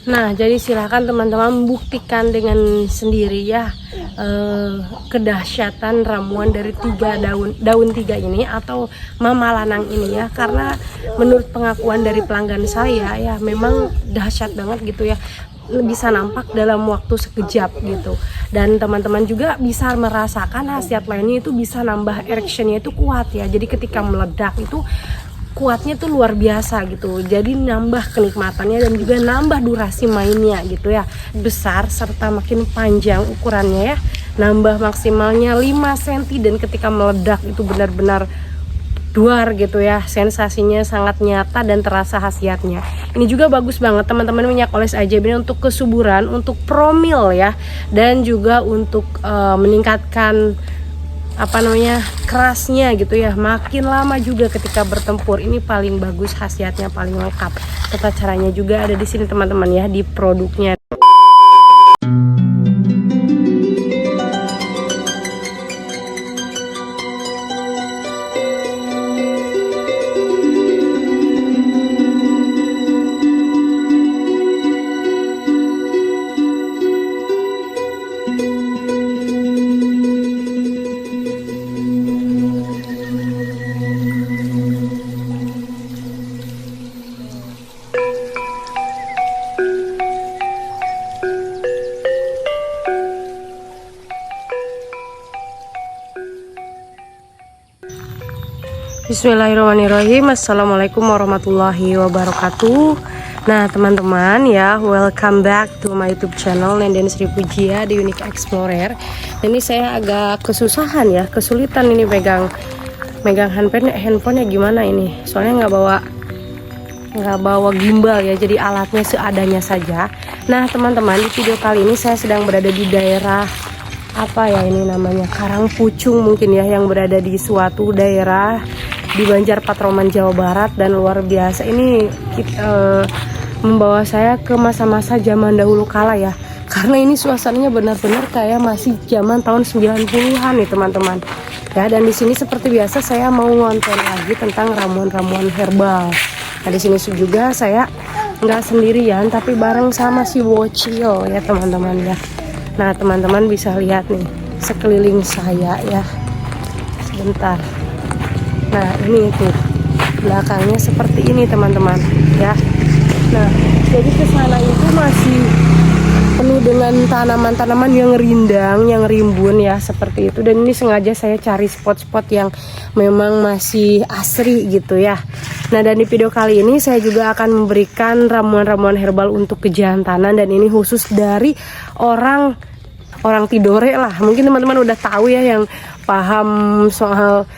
Nah, jadi silakan teman-teman buktikan dengan sendiri ya kedahsyatan ramuan dari daun tiga ini atau Mama Lanang ini ya, karena menurut pengakuan dari pelanggan saya ya memang dahsyat banget gitu ya, bisa nampak dalam waktu sekejap gitu, dan teman-teman juga bisa merasakan khasiat lainnya itu bisa nambah erectionnya itu kuat ya, jadi ketika meledak itu kuatnya tuh luar biasa gitu, jadi nambah kenikmatannya dan juga nambah durasi mainnya gitu ya, besar serta makin panjang ukurannya ya, nambah maksimalnya 5 cm dan ketika meledak itu benar-benar duar gitu ya, sensasinya sangat nyata dan terasa khasiatnya. Ini juga bagus banget teman-teman, minyak oles ajaib ini untuk kesuburan, untuk promil ya, dan juga untuk meningkatkan kerasnya gitu ya, makin lama juga ketika bertempur. Ini paling bagus, khasiatnya paling lengkap. Tata caranya juga ada di sini teman-teman ya, di produknya. Bismillahirrahmanirrahim. Assalamualaikum warahmatullahi wabarakatuh. Nah teman-teman ya, welcome back to my YouTube channel Nenden Sri Pujia di Unique Explorer. Ini saya agak kesulitan ini megang handphonenya gimana ini, soalnya nggak bawa gimbal ya, jadi alatnya seadanya saja. Nah teman-teman, di video kali ini saya sedang berada di daerah ini namanya Karangpucung mungkin ya, yang berada di suatu daerah di Banjar Patroman Jawa Barat, dan luar biasa ini membawa saya ke masa-masa zaman dahulu kala ya, karena ini suasananya benar-benar kayak masih zaman tahun 90-an nih teman-teman ya. Dan di sini seperti biasa saya mau ngonten lagi tentang ramuan-ramuan herbal. Nah di sini juga saya nggak sendirian tapi bareng sama si Wocil ya teman-teman ya. Nah teman-teman bisa lihat nih sekeliling saya ya, sebentar. Nah ini tuh belakangnya seperti ini teman-teman ya. Nah jadi kesana itu masih penuh dengan tanaman-tanaman yang rindang, yang rimbun ya, seperti itu. Dan ini sengaja saya cari spot-spot yang memang masih asri gitu ya. Nah dan di video kali ini saya juga akan memberikan ramuan-ramuan herbal untuk kejantanan, dan ini khusus dari orang Tidore lah. Mungkin teman-teman udah tahu ya, yang paham soal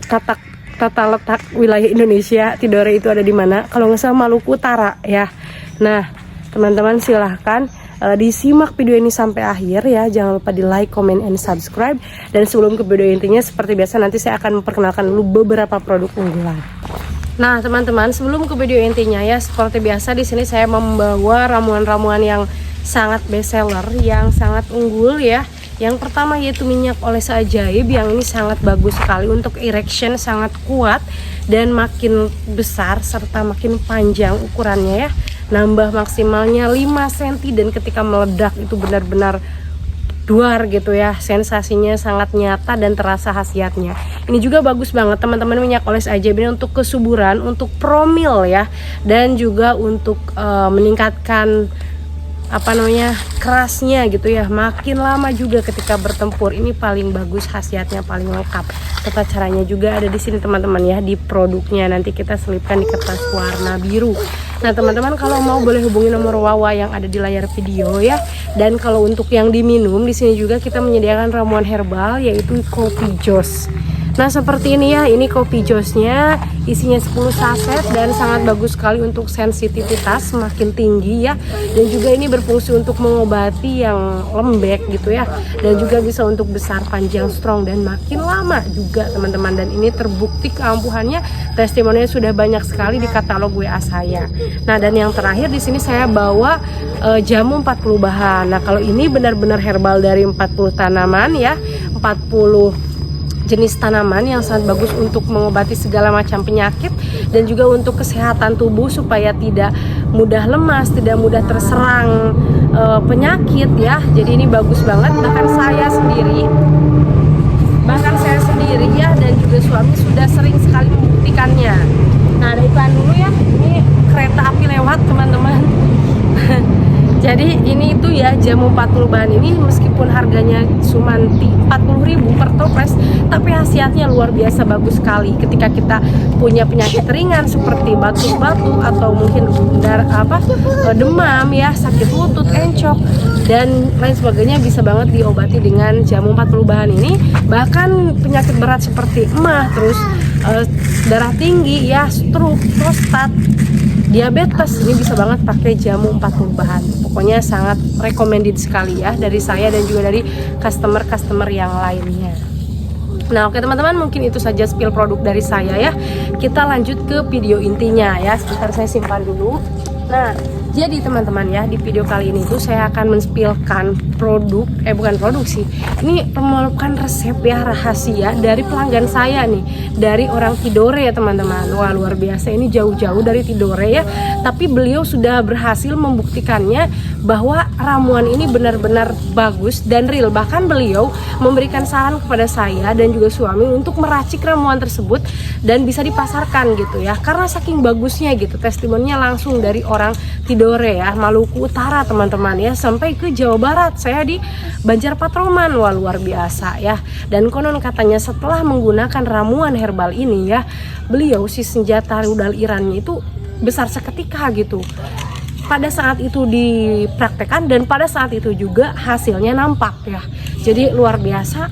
tata letak wilayah Indonesia, Tidore itu ada di mana. Kalau nggak salah Maluku Utara ya. Nah teman-teman silahkan disimak video ini sampai akhir ya. Jangan lupa di like, comment, and subscribe. Dan sebelum ke video intinya, seperti biasa nanti saya akan memperkenalkan dulu beberapa produk unggulan. Nah teman-teman, sebelum ke video intinya ya, seperti biasa di sini saya membawa ramuan-ramuan yang sangat best seller, yang sangat unggul ya. Yang pertama yaitu minyak oles ajaib, yang ini sangat bagus sekali untuk erection, sangat kuat dan makin besar serta makin panjang ukurannya ya. Nambah maksimalnya 5 cm dan ketika meledak itu benar-benar duar gitu ya, sensasinya sangat nyata dan terasa khasiatnya. Ini juga bagus banget teman-teman, minyak oles ajaib ini untuk kesuburan, untuk promil ya, dan juga untuk meningkatkan kerasnya gitu ya, makin lama juga ketika bertempur. Ini paling bagus, khasiatnya paling lengkap. Tata caranya juga ada di sini teman-teman ya, di produknya. Nanti kita selipkan di kertas warna biru. Nah teman-teman, kalau mau boleh hubungi nomor Wawa yang ada di layar video ya. Dan kalau untuk yang diminum, di sini juga kita menyediakan ramuan herbal yaitu kopi jos. Nah seperti ini ya, ini kopi josnya isinya 10 saset dan sangat bagus sekali untuk sensitivitas semakin tinggi ya. Dan juga ini berfungsi untuk mengobati yang lembek gitu ya, dan juga bisa untuk besar, panjang, strong, dan makin lama juga teman-teman. Dan ini terbukti keampuhannya, testimoninya sudah banyak sekali di katalog WA saya. Nah dan yang terakhir di sini saya bawa jamu 40 bahan. Nah kalau ini benar-benar herbal dari 40 tanaman ya, 40 jenis tanaman yang sangat bagus untuk mengobati segala macam penyakit dan juga untuk kesehatan tubuh supaya tidak mudah lemas, tidak mudah terserang penyakit ya. Jadi ini bagus banget, bahkan saya sendiri ya dan juga suami sudah sering sekali membuktikannya. Nah, ada iklan dulu ya, ini kereta api lewat teman-teman. Jadi ini itu ya, jamu 40 bahan ini meskipun harganya cuma 40.000 per toples, tapi khasiatnya luar biasa bagus sekali ketika kita punya penyakit ringan seperti batuk-batuk atau mungkin demam ya, sakit lutut, encok dan lain sebagainya, bisa banget diobati dengan jamu 40 bahan ini. Bahkan penyakit berat seperti emah, terus darah tinggi ya, stroke, prostat, diabetes, ini bisa banget pakai jamu 40 bahan. Pokoknya sangat recommended sekali ya dari saya dan juga dari customer-customer yang lainnya. Nah, oke teman-teman, mungkin itu saja spill produk dari saya ya. Kita lanjut ke video intinya ya. Sebentar saya simpan dulu. Nah, jadi teman-teman ya, di video kali ini tuh saya akan men-spillkan produk, bukan produk sih, ini merupakan resep ya, rahasia dari pelanggan saya nih, dari orang Tidore ya teman-teman. Wah, luar biasa, ini jauh-jauh dari Tidore ya, tapi beliau sudah berhasil membuktikannya bahwa ramuan ini benar-benar bagus dan real. Bahkan beliau memberikan saran kepada saya dan juga suami untuk meracik ramuan tersebut dan bisa dipasarkan gitu ya, karena saking bagusnya gitu. Testimoninya langsung dari orang Tidore ya, Maluku Utara teman-teman ya, sampai ke Jawa Barat. Saya di Banjar Patroman. Wah, luar biasa ya. Dan konon katanya setelah menggunakan ramuan herbal ini ya, beliau si senjata rudal Irannya itu besar seketika gitu. Pada saat itu dipraktekkan dan pada saat itu juga hasilnya nampak ya. Jadi luar biasa,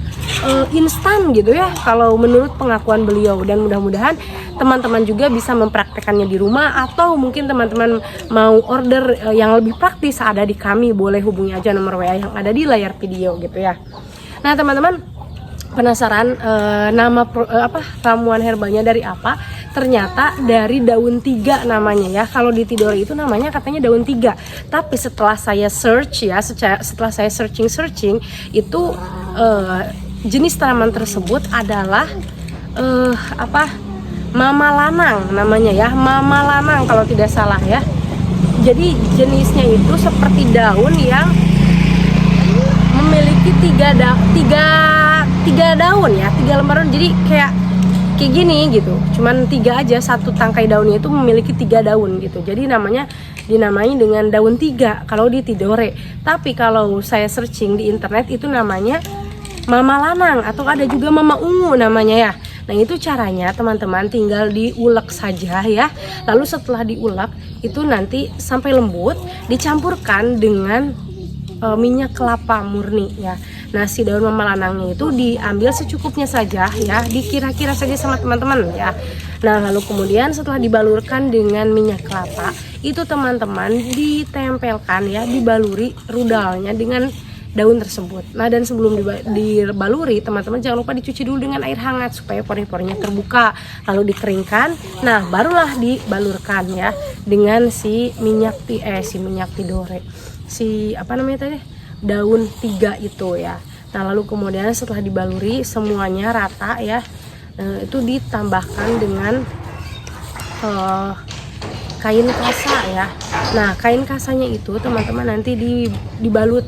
instan gitu ya kalau menurut pengakuan beliau. Dan mudah-mudahan teman-teman juga bisa mempraktekannya di rumah, atau mungkin teman-teman mau order yang lebih praktis, ada di kami, boleh hubungi aja nomor WA yang ada di layar video gitu ya. Nah teman-teman, penasaran ramuan herbalnya dari apa? Ternyata dari daun tiga namanya ya. Kalau di Tidore itu namanya katanya daun tiga, tapi setelah saya search ya, setelah saya searching itu jenis tanaman tersebut adalah Mama Lanang namanya ya, Mama Lanang kalau tidak salah ya. Jadi jenisnya itu seperti daun yang memiliki tiga daun ya, 3 lembaran. Jadi kayak gini gitu, cuman 3 aja, satu tangkai daunnya itu memiliki 3 daun gitu. Jadi dinamai dengan daun 3 kalau di Tidore. Tapi kalau saya searching di internet itu namanya Mama Lanang, atau ada juga Mama Ungu namanya ya. Nah, itu caranya teman-teman tinggal diulek saja ya. Lalu setelah diulek itu nanti sampai lembut, dicampurkan dengan minyak kelapa murni ya. Nah, si daun Mama Lanangnya itu diambil secukupnya saja ya, dikira-kira saja sama teman-teman ya. Nah, lalu kemudian setelah dibalurkan dengan minyak kelapa, itu teman-teman ditempelkan ya, dibaluri rudalnya dengan daun tersebut. Nah, dan sebelum dibaluri teman-teman jangan lupa dicuci dulu dengan air hangat supaya pori-porinya terbuka, lalu dikeringkan. Nah, barulah dibalurkan ya dengan si minyak Tidore, daun 3 itu ya. Nah, lalu kemudian setelah dibaluri semuanya rata ya, itu ditambahkan dengan kain kasa ya. Nah, kain kasanya itu teman-teman nanti dibalut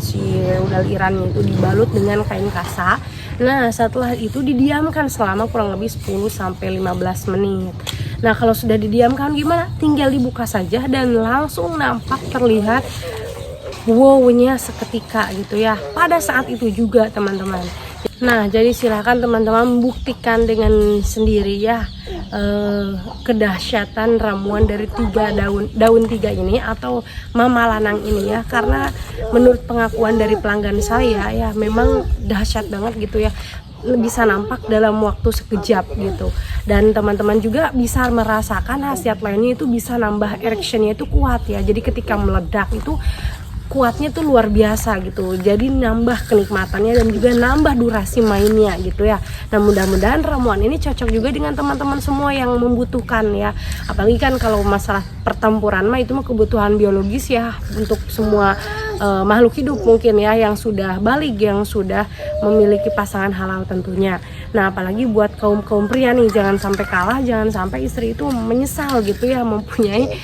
si rudal Irannya itu dibalut dengan kain kasa. Nah, setelah itu didiamkan selama kurang lebih 10-15 menit. Nah, kalau sudah didiamkan gimana? Tinggal dibuka saja dan langsung nampak terlihat wow-nya seketika gitu ya. Pada saat itu juga teman-teman. Nah, jadi silakan teman-teman membuktikan dengan sendiri ya kedahsyatan ramuan dari daun 3 ini atau Mama Lanang ini ya. Karena menurut pengakuan dari pelanggan saya ya, memang dahsyat banget gitu ya, bisa nampak dalam waktu sekejap gitu. Dan teman-teman juga bisa merasakan khasiat lainnya, itu bisa nambah erectionnya itu kuat ya. Jadi ketika meledak itu kuatnya tuh luar biasa gitu. Jadi nambah kenikmatannya dan juga nambah durasi mainnya gitu ya. Nah, mudah-mudahan ramuan ini cocok juga dengan teman-teman semua yang membutuhkan ya. Apalagi kan kalau masalah pertempuran mah itu mah kebutuhan biologis ya untuk semua makhluk hidup mungkin ya, yang sudah balik, yang sudah memiliki pasangan halal tentunya. Nah apalagi buat kaum pria nih, jangan sampai kalah, jangan sampai istri itu menyesal gitu ya, mempunyai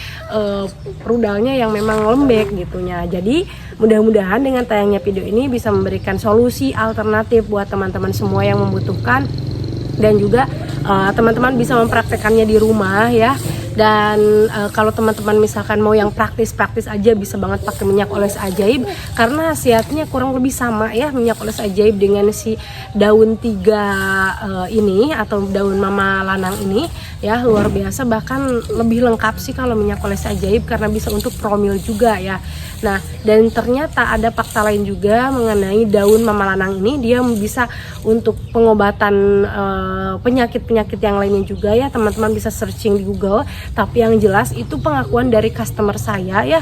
rudalnya yang memang lembek gitunya. Jadi mudah-mudahan dengan tayangnya video ini bisa memberikan solusi alternatif buat teman-teman semua yang membutuhkan, dan juga teman-teman bisa mempraktekannya di rumah ya. Dan kalau teman-teman misalkan mau yang praktis-praktis aja, bisa banget pakai minyak oles ajaib, karena khasiatnya kurang lebih sama ya, minyak oles ajaib dengan si daun 3 ini atau daun mama lanang ini ya, luar biasa. Bahkan lebih lengkap sih kalau minyak oles ajaib, karena bisa untuk promil juga ya. Nah, dan ternyata ada fakta lain juga mengenai daun mama lanang ini, dia bisa untuk pengobatan penyakit-penyakit yang lainnya juga ya. Teman-teman bisa searching di Google, tapi yang jelas itu pengakuan dari customer saya ya,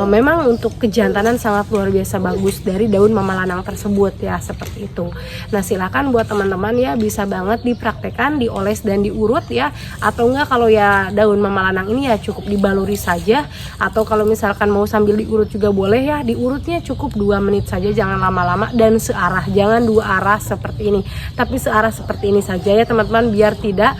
memang untuk kejantanan sangat luar biasa bagus dari daun mama lanang tersebut ya, seperti itu. Nah silakan buat teman-teman ya, bisa banget dipraktekkan, dioles dan diurut ya, atau enggak kalau ya daun mama lanang ini ya cukup dibaluri saja, atau kalau misalkan mau sambil diurut juga boleh ya. Diurutnya cukup 2 menit saja, jangan lama-lama, dan searah, jangan 2 arah seperti ini, tapi searah seperti ini saja ya teman-teman, biar tidak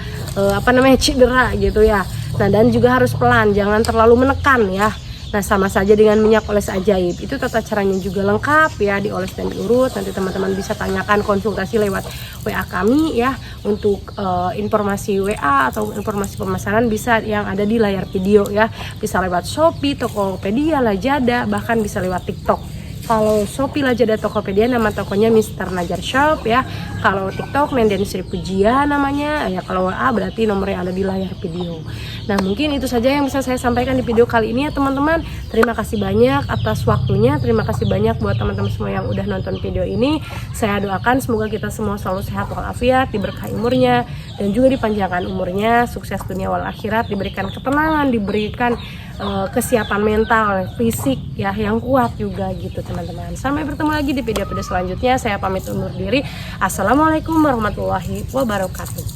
cedera gitu ya. Nah dan juga harus pelan, jangan terlalu menekan ya. Nah sama saja dengan minyak oles ajaib, itu tata caranya juga lengkap ya, dioles dan diurut. Nanti teman-teman bisa tanyakan, konsultasi lewat WA kami ya, untuk informasi WA atau informasi pemesanan bisa yang ada di layar video ya. Bisa lewat Shopee, Tokopedia, Lazada, bahkan bisa lewat TikTok. Kalau Shopee, Lazada, Tokopedia nama tokonya Mr. Najar Shop ya. Kalau TikTok Nenden Sri Pujia namanya ya. Kalau WA berarti nomornya ada di layar video. Nah mungkin itu saja yang bisa saya sampaikan di video kali ini ya teman-teman. Terima kasih banyak atas waktunya. Terima kasih banyak buat teman-teman semua yang udah nonton video ini. Saya doakan semoga kita semua selalu sehat walafiat, diberkahi umurnya, dan juga dipanjangkan umurnya, sukses dunia wal akhirat, diberikan ketenangan, diberikan kesiapan mental, fisik ya yang kuat juga gitu teman-teman. Sampai bertemu lagi di video-video selanjutnya. Saya pamit undur diri. Assalamualaikum warahmatullahi wabarakatuh.